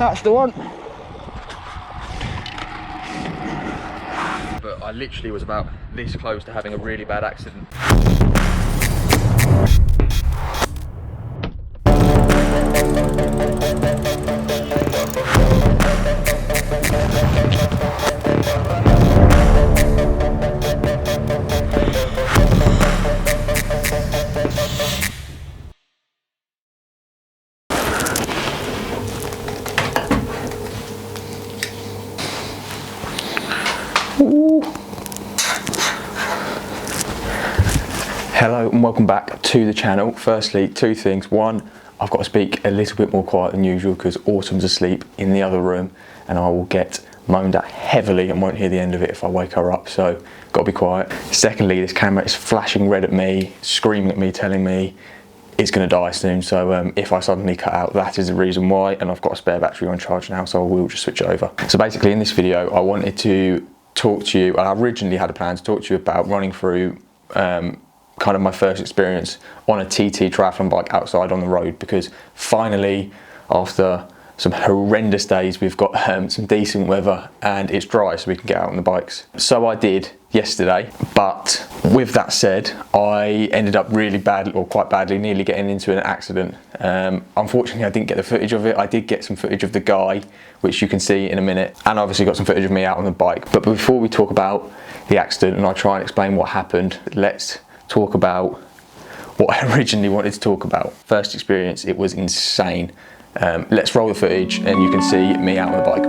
That's the one. But I literally was about this close to having a really bad accident. Ooh. Hello and welcome back to the channel. Firstly, two things. One, I've got to speak a little bit more quiet than usual because Autumn's asleep in the other room and I will get moaned at heavily and won't hear the end of it if I wake her up, so got to be quiet. Secondly, this camera is flashing red at me, screaming at me, telling me it's going to die soon, so if I suddenly cut out, that is the reason why, and I've got a spare battery on charge now, so I will just switch it over. So basically in this video I wanted to talk to you, I originally had a plan to talk to you about running through kind of my first experience on a TT triathlon bike outside on the road, because finally after some horrendous days we've got some decent weather and it's dry so we can get out on the bikes. So I did yesterday, but with that said I ended up really badly, or quite badly, nearly getting into an accident. Unfortunately I didn't get the footage of it. I did get some footage of the guy, which you can see in a minute, and obviously got some footage of me out on the bike. But before we talk about the accident and I try and explain what happened, let's talk about what I originally wanted to talk about. First experience, it was insane. Let's roll the footage and you can see me out on the bike.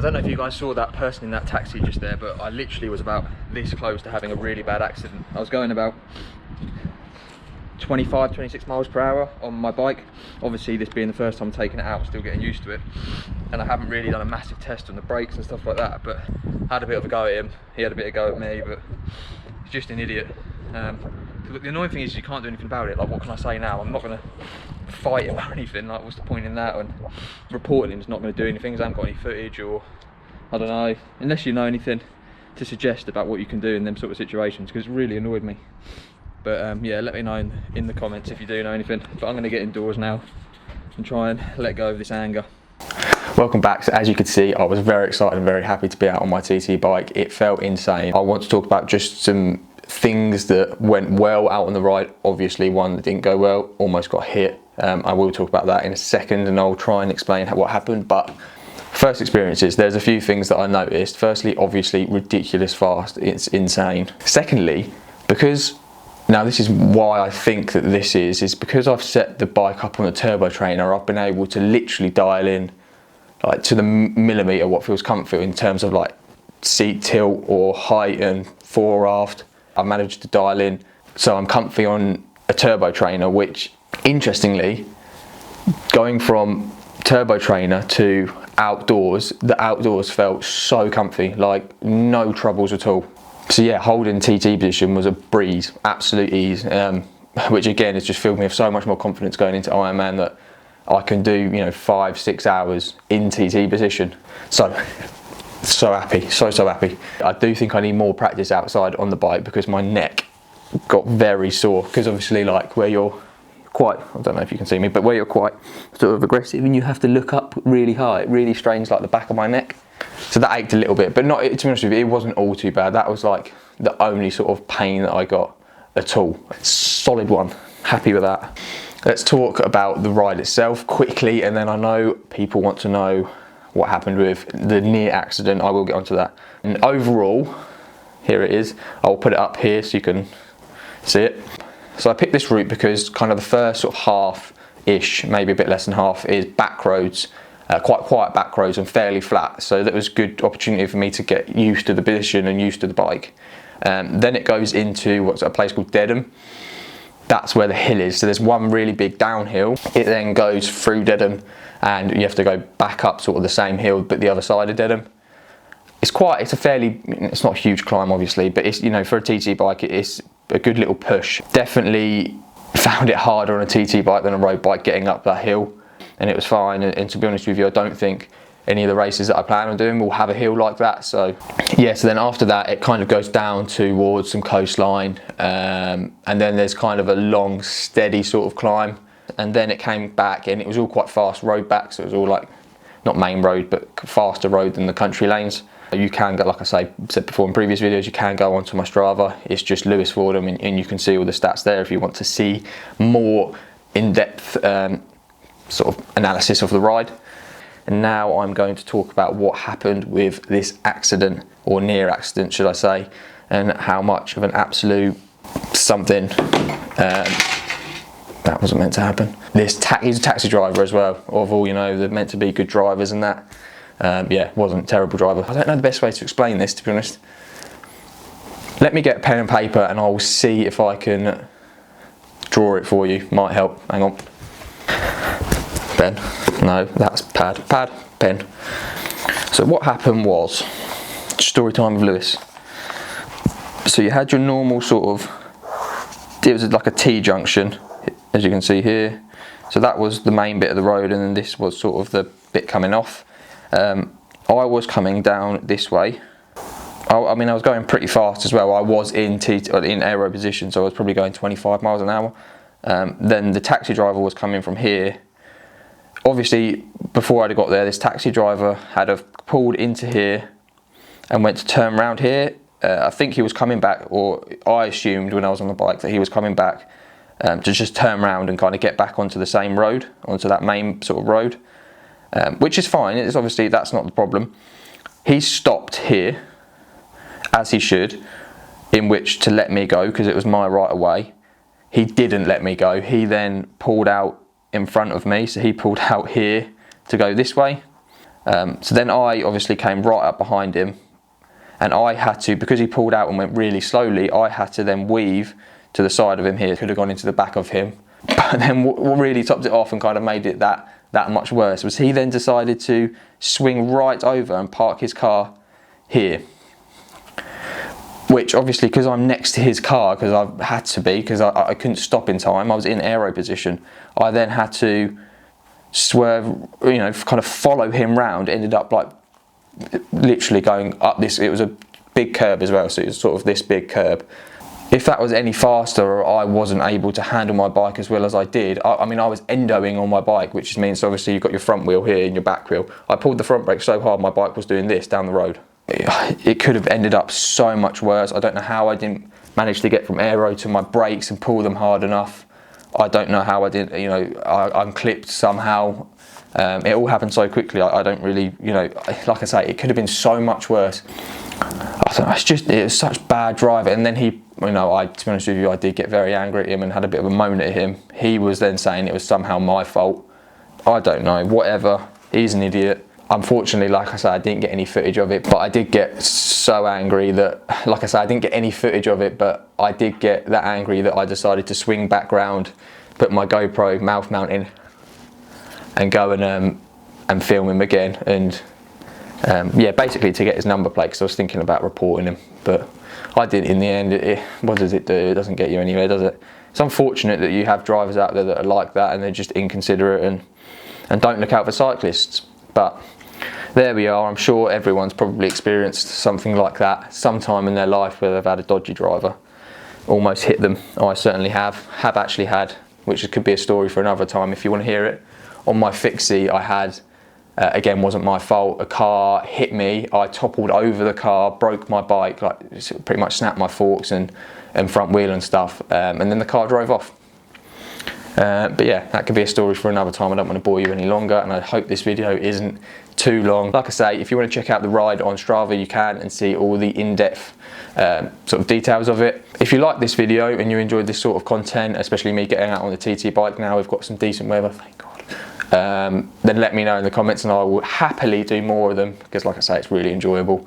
don't know if you guys saw that person in that taxi just there, but I literally was about this close to having a really bad accident. I was going about 25, 26 miles per hour on my bike. Obviously this being the first time taking it out, I'm still getting used to it. And I haven't really done a massive test on the brakes and stuff like that, but I had a bit of a go at him. He had a bit of a go at me, but he's just an idiot. The annoying thing is you can't do anything about it. Like, what can I say now? I'm not going to fight him or anything. Like, what's the point in that? And reporting him's not going to do anything. I haven't got any footage, or I don't know, unless you know anything to suggest about what you can do in them sort of situations, because it really annoyed me. But yeah, let me know in the comments if you do know anything. But I'm going to get indoors now and try and let go of this anger. Welcome back. So as you can see, I was very excited and very happy to be out on my TT bike. It felt insane. I want to talk about just some things that went well out on the ride. Obviously one that didn't go well, almost got hit. I will talk about that in a second, and I'll try and explain what happened. But first experiences, there's a few things that I noticed. Firstly, obviously ridiculous fast. It's insane. Secondly, because now this is why I think that this is because I've set the bike up on the turbo trainer, I've been able to literally dial in like to the millimetre what feels comfy in terms of like seat tilt or height and fore aft. I managed to dial in so I'm comfy on a turbo trainer, which interestingly, going from turbo trainer to outdoors, the outdoors felt so comfy, like no troubles at all. So yeah, holding TT position was a breeze, absolute ease, which again has just filled me with so much more confidence going into Ironman that I can do, you know, 5-6 hours in TT position. So happy, so happy. I do think I need more practice outside on the bike because my neck got very sore, because obviously like where you're quite, I don't know if you can see me, but where you're quite sort of aggressive and you have to look up really high, it really strains like the back of my neck. So that ached a little bit, but not, to be honest with you, it wasn't all too bad. That was like the only sort of pain that I got at all. Solid one, happy with that. Let's talk about the ride itself quickly, and then I know people want to know what happened with the near accident. I will get onto that. And overall, here it is. I'll put it up here so you can see it. So I picked this route because kind of the first sort of half-ish, maybe a bit less than half, is back roads. Quite quiet back roads and fairly flat, so that was a good opportunity for me to get used to the position and used to the bike. Then it goes into what's a place called Dedham. That's where the hill is, so there's one really big downhill. It then goes through Dedham and you have to go back up sort of the same hill but the other side of Dedham. It's not a huge climb obviously, but it's, you know, for a TT bike it's a good little push. Definitely found it harder on a TT bike than a road bike getting up that hill. And it was fine, and to be honest with you, I don't think any of the races that I plan on doing will have a hill like that. So yeah, so then after that it kind of goes down towards some coastline, and then there's kind of a long steady sort of climb, and then it came back and it was all quite fast road back, so it was all like not main road but faster road than the country lanes. You can go, like I said before in previous videos, you can go onto my Strava. It's just Lewis Fordham, and you can see all the stats there if you want to see more in-depth sort of analysis of the ride. And now I'm going to talk about what happened with this accident, or near accident should I say, and how much of an absolute something that wasn't meant to happen. He's a taxi driver as well, of all, you know, they're meant to be good drivers and that. Yeah, wasn't a terrible driver. I don't know the best way to explain this, to be honest. Let me get pen and paper and I'll see if I can draw it for you. Might help. Hang on. Pen. No, that's pad, pen. So what happened was, story time with Lewis. So you had your normal sort of, it was like a T-junction, as you can see here. So that was the main bit of the road, and then this was sort of the bit coming off. I was coming down this way. I mean, I was going pretty fast as well. I was in aero position, so I was probably going 25 miles an hour. Then the taxi driver was coming from here. Obviously, before I'd got there, this taxi driver had pulled into here and went to turn around here. I think he was coming back, or I assumed when I was on the bike that he was coming back to just turn around and kind of get back onto the same road, onto that main sort of road, which is fine. It's obviously, that's not the problem. He stopped here, as he should, in which to let me go because it was my right of way. He didn't let me go. He then pulled out in front of me, so he pulled out here to go this way. So then I obviously came right up behind him, and I had to, because he pulled out and went really slowly, I had to then weave to the side of him here. Could have gone into the back of him. But then what really topped it off and kind of made it that much worse was he then decided to swing right over and park his car here. Which obviously, because I'm next to his car, because I had to be, because I couldn't stop in time, I was in aero position, I then had to swerve, you know, kind of follow him round. Ended up like literally going up this, it was a big curb as well, so it was sort of this big curb. If that was any faster, or I wasn't able to handle my bike as well as I did, I mean, I was endoing on my bike, which means obviously you've got your front wheel here and your back wheel. I pulled the front brake so hard my bike was doing this down the road. It could have ended up so much worse. I don't know how I didn't manage to get from aero to my brakes and pull them hard enough. I don't know how I didn't, you know, I'm clipped somehow. It all happened so quickly, I don't really, you know, like I say, it could have been so much worse. I thought it was such bad driving. And then he, you know, to be honest with you, I did get very angry at him and had a bit of a moan at him. He was then saying it was somehow my fault. I don't know, whatever, he's an idiot. Unfortunately, like I said, I didn't get any footage of it, but I did get so angry that, like I said, I didn't get any footage of it, but I did get that angry that I decided to swing back round, put my GoPro mouth mount in, and go and film him again. And yeah, basically to get his number plate, because I was thinking about reporting him, but I did in the end. What does it do? It doesn't get you anywhere, does it? It's unfortunate that you have drivers out there that are like that and they're just inconsiderate and don't look out for cyclists. But there we are. I'm sure everyone's probably experienced something like that sometime in their life where they've had a dodgy driver almost hit them. I certainly have actually had, which could be a story for another time if you want to hear it. On my fixie, I had, again, wasn't my fault, a car hit me, I toppled over the car, broke my bike, like pretty much snapped my forks and front wheel and stuff, and then the car drove off. But yeah, that could be a story for another time. I don't want to bore you any longer, and I hope this video isn't too long. Like I say, if you want to check out the ride on Strava, you can, and see all the in-depth sort of details of it. If you like this video and you enjoyed this sort of content, especially me getting out on the TT bike now, we've got some decent weather, thank God, then let me know in the comments and I will happily do more of them, because like I say, it's really enjoyable.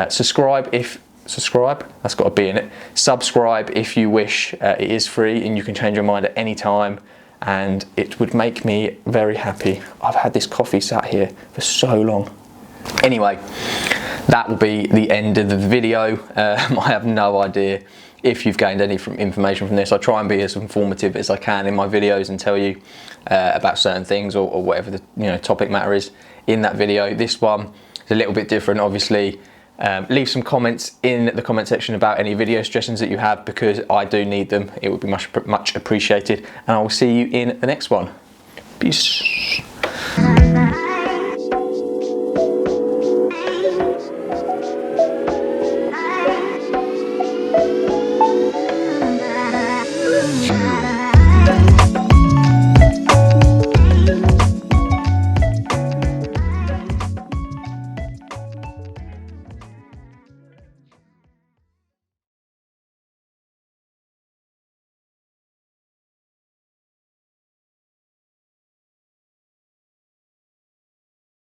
Subscribe, that's got a B in it. Subscribe if you wish. It is free and you can change your mind at any time, and it would make me very happy. I've had this coffee sat here for so long. Anyway, that will be the end of the video. I have no idea if you've gained any information from this. I try and be as informative as I can in my videos and tell you about certain things or whatever the topic matter is in that video. This one is a little bit different, obviously. Leave some comments in the comment section about any video suggestions that you have, because I do need them. It would be much appreciated, and I will see you in the next one. Peace.